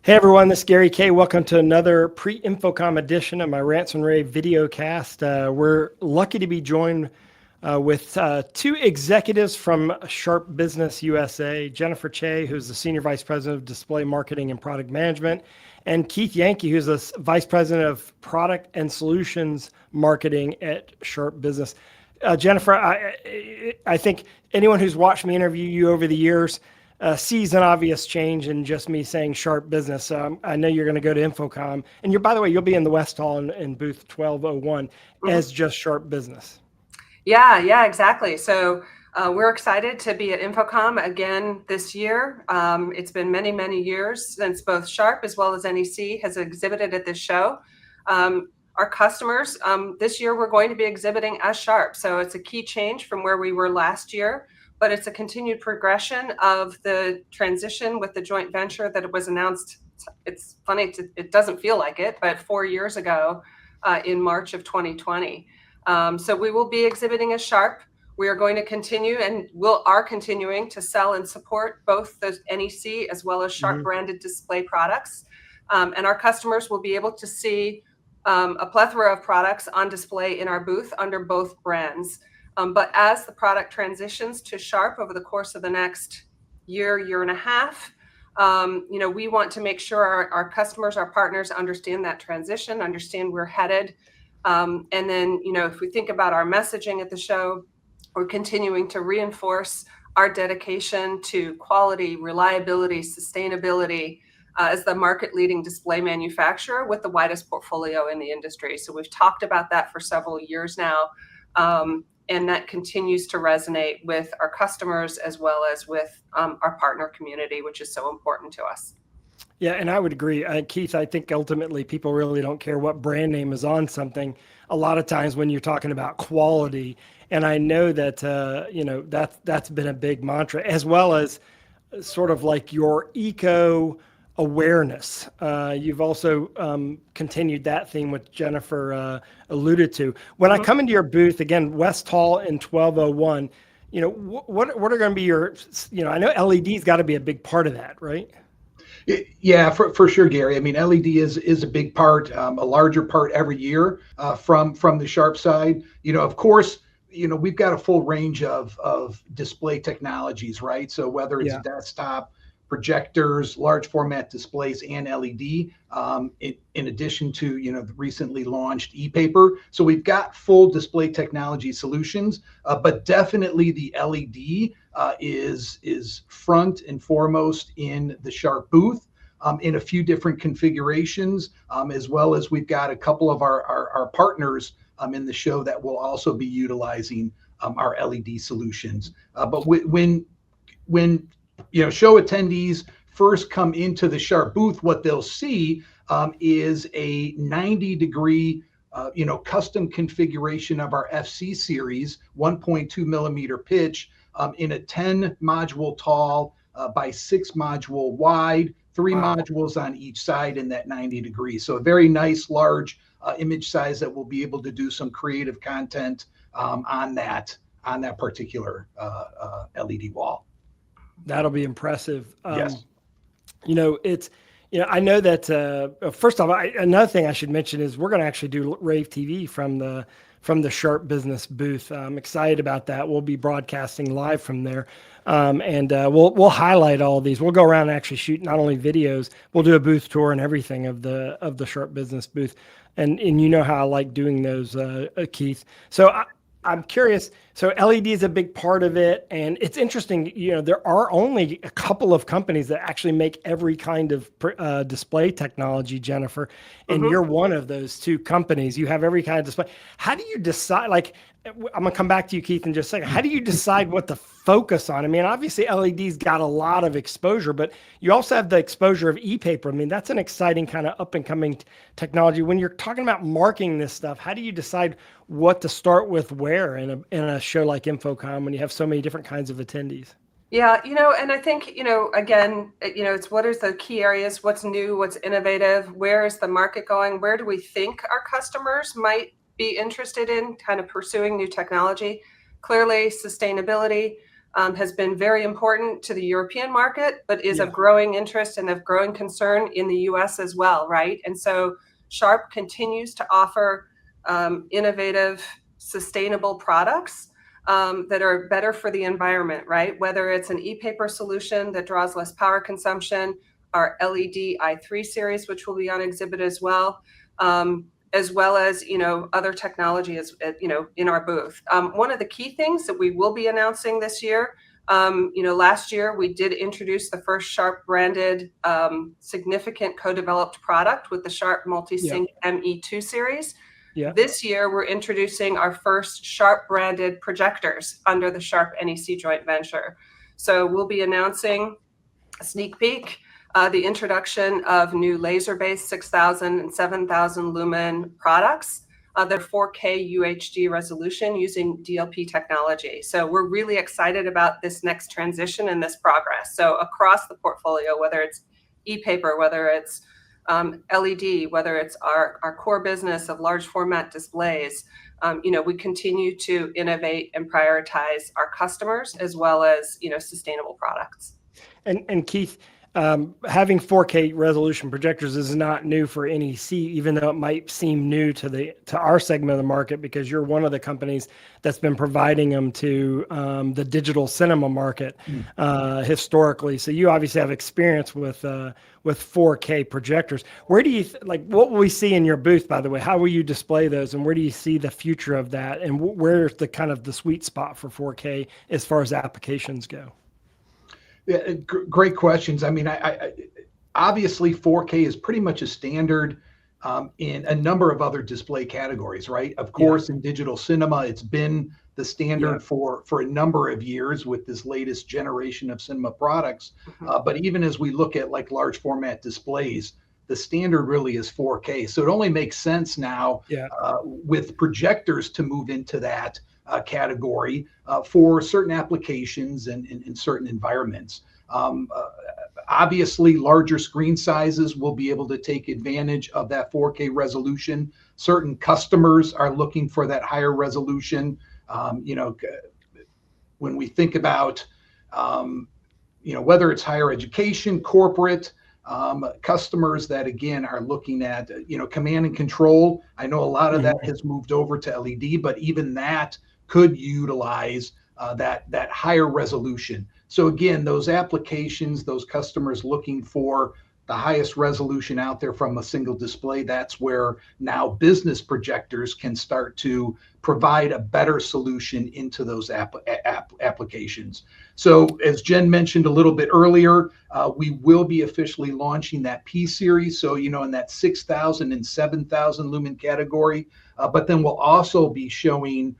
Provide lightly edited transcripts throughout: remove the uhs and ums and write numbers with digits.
Hey everyone, this is Gary K. Welcome to another pre-InfoComm edition of my Rants and Rave videocast. We're lucky to be joined with two executives from Sharp Business USA, Jennifer Cheh, who's the Senior Vice President of Display Marketing and Product Management, and Keith Yanke, who's the Vice President of Product and Solutions Marketing at Sharp Business. Jennifer, I think anyone who's watched me interview you over the years sees an obvious change in just me saying Sharp Business. I know you're going to go to InfoComm, and by the way, you'll be in the West Hall in booth 1201 as just Sharp Business. Yeah, exactly. So we're excited to be at InfoComm again this year. It's been many, many years since both Sharp as well as NEC has exhibited at this show. Our customers, this year we're going to be exhibiting as Sharp. So it's a key change from where we were last year, but it's a continued progression of the transition with the joint venture that was announced. It's funny, it doesn't feel like it, but 4 years ago in March of 2020. So we will be exhibiting as Sharp. We are going to continue and are continuing to sell and support both the NEC as well as Sharp branded display products. And our customers will be able to see a plethora of products on display in our booth under both brands. But as the product transitions to Sharp over the course of the next year and a half, we want to make sure our customers, our partners understand that transition, understand we're headed. And then, if we think about our messaging at the show, we're continuing to reinforce our dedication to quality, reliability, sustainability as the market leading display manufacturer with the widest portfolio in the industry. So we've talked about that for several years now. And that continues to resonate with our customers as well as with our partner community, which is so important to us. Yeah, and I would agree. Keith, I think ultimately people really don't care what brand name is on something a lot of times when you're talking about quality. And I know that, that's been a big mantra, as well as sort of like your eco awareness. You've also continued that theme, which Jennifer alluded to. When I come into your booth, again, West Hall in 1201, what are going to be your, I know LED's got to be a big part of that, right? Yeah, for sure, Gary. I mean, LED is a big part, a larger part every year from the Sharp side. Of course, we've got a full range of display technologies, right? So whether it's desktop, projectors, large format displays, and LED, in addition to the recently launched e-paper. So we've got full display technology solutions, but definitely the LED is front and foremost in the Sharp booth in a few different configurations, as well as we've got a couple of our partners in the show that will also be utilizing our LED solutions. But when show attendees first come into the Sharp booth, what they'll see is a 90-degree custom configuration of our FC series 1.2 millimeter pitch in a 10 module tall by 6 module wide, 3 modules on each side in that 90 degrees. So a very nice large image size that we'll be able to do some creative content on that particular LED wall. That'll be impressive. Yes. I know that, first off, another thing I should mention is we're going to actually do rAVe TV from the Sharp Business booth. I'm excited about that. We'll be broadcasting live from there. And we'll highlight all of these. We'll go around and actually shoot not only videos, we'll do a booth tour and everything of the Sharp Business booth. And you know how I like doing those, Keith. So I'm curious. So LED is a big part of it, and it's interesting. There are only a couple of companies that actually make every kind of display technology, Jennifer, and you're one of those two companies. You have every kind of display. How do you decide? Like, I'm gonna come back to you, Keith, in just a second. How do you decide what to focus on? I mean, obviously LED's got a lot of exposure, but you also have the exposure of e-paper. I mean, that's an exciting kind of up and coming technology. When you're talking about marketing this stuff, how do you decide what to start with where in a show like InfoComm when you have so many different kinds of attendees? Yeah, and I think, again, it's what is the key areas, what's new, what's innovative, where is the market going, where do we think our customers might be interested in kind of pursuing new technology? Clearly, sustainability, has been very important to the European market, but is Yeah. of growing interest and of growing concern in the US as well, right? And so Sharp continues to offer innovative, sustainable products that are better for the environment, right? Whether it's an e-paper solution that draws less power consumption, our LED i3 series, which will be on exhibit as well as other technology in our booth. One of the key things that we will be announcing this year, last year we did introduce the first Sharp branded significant co-developed product with the Sharp Multi-Sync ME2 series. Yeah. This year we're introducing our first Sharp branded projectors under the Sharp NEC joint venture. So we'll be announcing a sneak peek, the introduction of new laser-based 6,000 and 7,000 lumen products that are 4K UHD resolution using DLP technology. So we're really excited about this next transition and this progress. So across the portfolio, whether it's e-paper, whether it's LED, whether it's our core business of large format displays, we continue to innovate and prioritize our customers as well as sustainable products. And Keith, having 4K resolution projectors is not new for NEC, even though it might seem new to our segment of the market, because you're one of the companies that's been providing them to the digital cinema market historically. So you obviously have experience with 4K projectors. Where do you what will we see in your booth, by the way? How will you display those, and where do you see the future of that, and where's the kind of the sweet spot for 4K as far as applications go? Yeah, great questions. I mean, I obviously 4K is pretty much a standard in a number of other display categories, right? Of course, in digital cinema, it's been the standard for a number of years with this latest generation of cinema products. But even as we look at like large format displays, the standard really is 4K. So it only makes sense now with projectors to move into that category for certain applications and in certain environments. Obviously, larger screen sizes will be able to take advantage of that 4K resolution. Certain customers are looking for that higher resolution. When we think about, whether it's higher education, corporate, customers that again are looking at, command and control. I know a lot of that has moved over to LED, but even that could utilize that higher resolution. So again, those applications, those customers looking for the highest resolution out there from a single display, that's where now business projectors can start to provide a better solution into those applications. So as Jen mentioned a little bit earlier, we will be officially launching that P series. So, in that 6,000 and 7,000 lumen category, but then we'll also be showing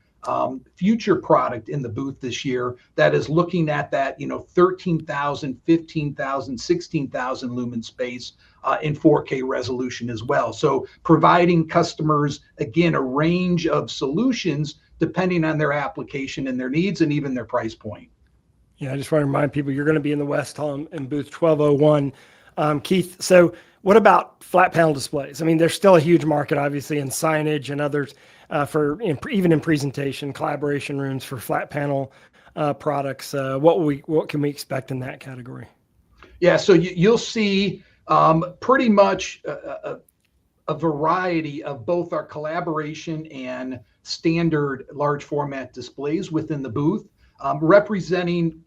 future product in the booth this year that is looking at that 13,000, 15,000, 16,000 lumen space in 4K resolution as well. So providing customers again a range of solutions depending on their application and their needs and even their price point. Yeah, I just want to remind people you're going to be in the West Hall in booth 1201. Keith, so what about flat panel displays? I mean, there's still a huge market, obviously, in signage and others even in presentation, collaboration rooms for flat panel products. What can we expect in that category? Yeah, so you'll see pretty much a variety of both our collaboration and standard large format displays within the booth, representing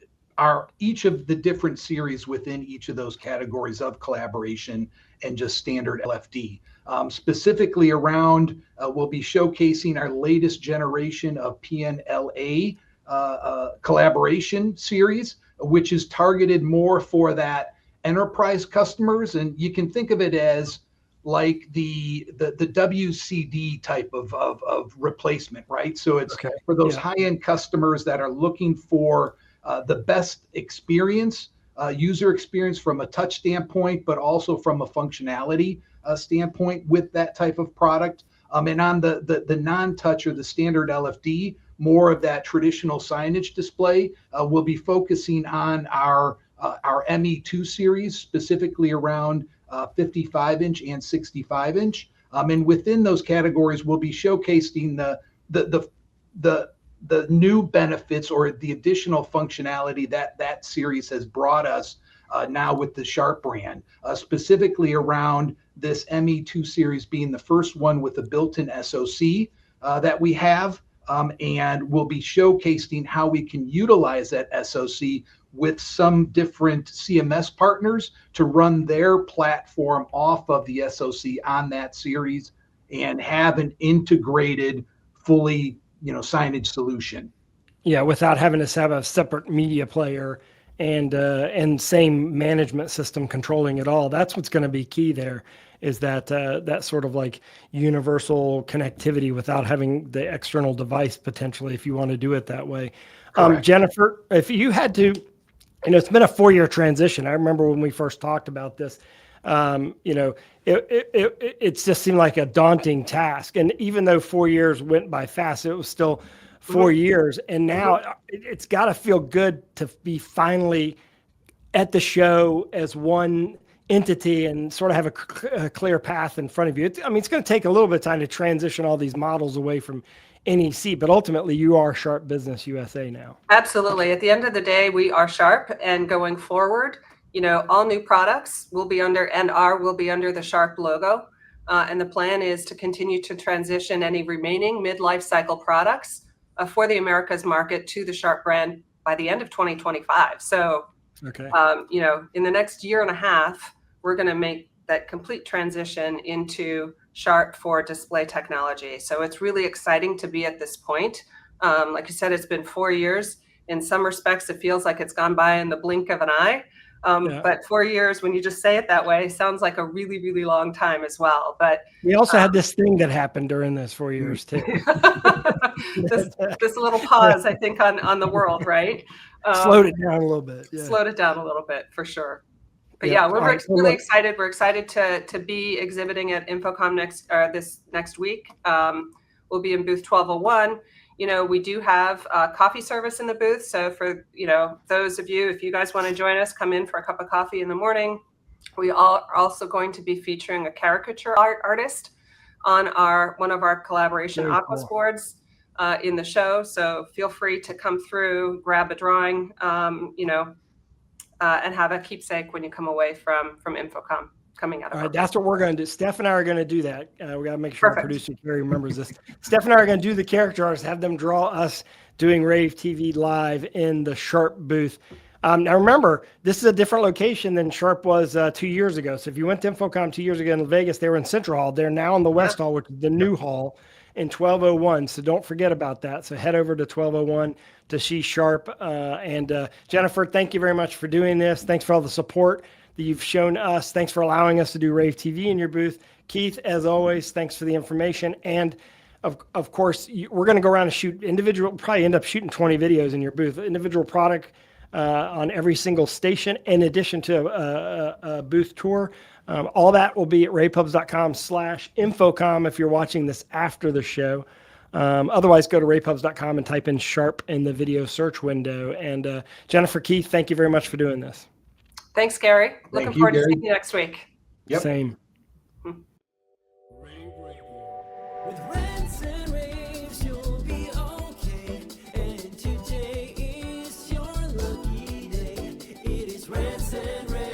each of the different series within each of those categories of collaboration and just standard LFD. Specifically around, we'll be showcasing our latest generation of PNLA collaboration series, which is targeted more for that enterprise customers. And you can think of it as like the WCD type of replacement, right? So it's for those high-end customers that are looking for the best experience, user experience from a touch standpoint, but also from a functionality standpoint with that type of product. And on the non-touch or the standard LFD, more of that traditional signage display, we'll be focusing on our ME2 series, specifically around 55-inch and 65-inch. And within those categories, we'll be showcasing the the new benefits or the additional functionality that series has brought us now with the Sharp brand, specifically around this ME2 series being the first one with a built-in SoC that we have, and we'll be showcasing how we can utilize that SoC with some different CMS partners to run their platform off of the SoC on that series and have an integrated, fully, signage solution. Yeah, without having to have a separate media player and same management system controlling it all. That's what's going to be key there, is that that sort of like universal connectivity without having the external device potentially, if you want to do it that way. Jennifer, if you had to, it's been a 4-year transition. I remember when we first talked about this, it just seemed like a daunting task. And even though 4 years went by fast, it was still 4 years. And now it's got to feel good to be finally at the show as one entity and sort of have a clear path in front of you. It's going to take a little bit of time to transition all these models away from NEC, but ultimately you are Sharp Business USA now. Absolutely. At the end of the day, we are Sharp, and going forward, all new products will be under the Sharp logo. And the plan is to continue to transition any remaining mid-life cycle products for the Americas market to the Sharp brand by the end of 2025. So, okay. In the next year and a half, we're going to make that complete transition into Sharp for display technology. So it's really exciting to be at this point. Like you said, it's been 4 years. In some respects, it feels like it's gone by in the blink of an eye. But 4 years, when you just say it that way, sounds like a really, really long time as well. But we also had this thing that happened during those 4 years too. this little pause, I think, on the world, right? Slowed it down a little bit. Yeah. Slowed it down a little bit, for sure. But yeah, we're really excited. We're excited to be exhibiting at InfoComm this next week. We'll be in booth 1201. We do have coffee service in the booth. So for, those of you, if you guys want to join us, come in for a cup of coffee in the morning. We are also going to be featuring a caricature artist on one of our collaboration Aquas boards in the show. So feel free to come through, grab a drawing, and have a keepsake when you come away from InfoComm coming out of. All right, that's what we're going to do. Steph and I are going to do that. We got to make sure our producer Carrie remembers this. Steph and I are going to do the character artists, have them draw us doing rAVe TV live in the Sharp booth. Now remember, this is a different location than Sharp was 2 years ago. So if you went to InfoComm 2 years ago in Vegas, they were in Central Hall. They're now in the West Hall, which is the new hall in 1201. So don't forget about that. So head over to 1201 to see Sharp. And Jennifer, thank you very much for doing this. Thanks for all the support that you've shown us. Thanks for allowing us to do rAVe TV in your booth. Keith, as always, thanks for the information. And of course, we're going to go around and shoot probably end up shooting 20 videos in your booth, individual product on every single station, in addition to a booth tour. All that will be at ravepubs.com/InfoComm if you're watching this after the show. Otherwise, go to ravepubs.com and type in Sharp in the video search window. And Jennifer, Keith, thank you very much for doing this. Thanks, Gary. Looking forward to seeing you next week. Yep. Same. With rants and raves, you'll be okay. And today is your lucky day. It is rants and raves.